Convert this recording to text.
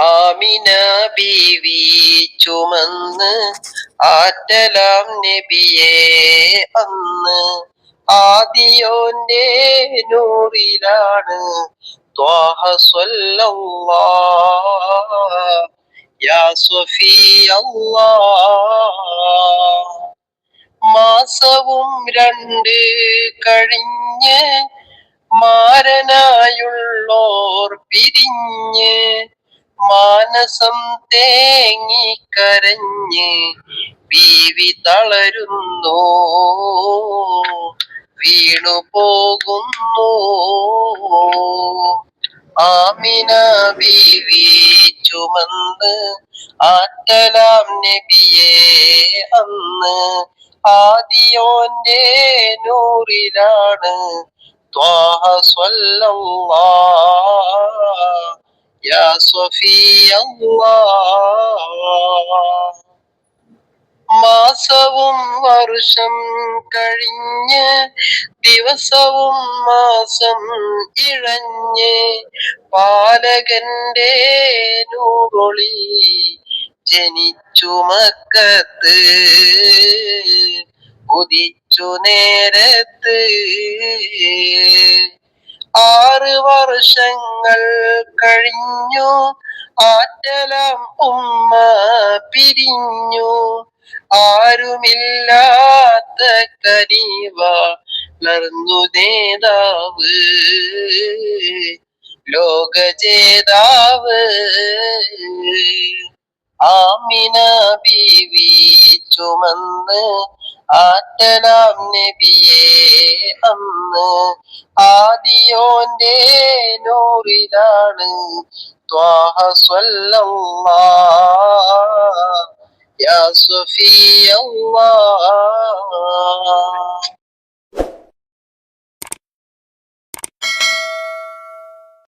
ആമിന ബീവി ചുമന്ന് ആറ്റലാം നബിയെ അന്ന് ആദിയോന്റെ നൂറിലാണ് ത്വാഹ സ്വല്ലല്ലാഹ് യാ സ്വഫിയല്ലാഹ്. മാസവും രണ്ട് കഴിഞ്ഞ് മാരനായുള്ളോർ പിരിഞ്ഞ് മാനസം തേങ്ങിക്കരഞ്ഞ് ബീവി തളരുന്നു, വീണു പോകുന്നു. ആമിന ബീവി ചുമന്ന് ആറ്റലാം നബിയെ അന്ന് ആദിയോന്റെ നൂറിലാണ് ത്വാഹ സ്വല്ലല്ലാഹ് യാ സ്വഫിയല്ലാഹ്. മാസവും വർഷം കഴിഞ്ഞ് ദിവസവും മാസം ഇഴഞ്ഞ് പാലകന്റെ നൂറൊളി ജനിച്ചു മക്കത്ത് ഉദിച്ചു നേരത്ത്. 6 വർഷങ്ങൾ കഴിഞ്ഞു ആറ്റലാം ഉമ്മ പിരിഞ്ഞു. ആരുമില്ലാത്ത കനിവ വളർന്നു നേതാവ്, ലോകജേതാവ്. ആമിന ബീവി ചുമന്ന് ആറ്റലാം നബിയെ അന്ന് ആദിയോന്റെ നൂറിലാണ് ത്വാഹ സ്വല്ലല്ലാഹ് യാ സ്വഫിയല്ലാഹ്.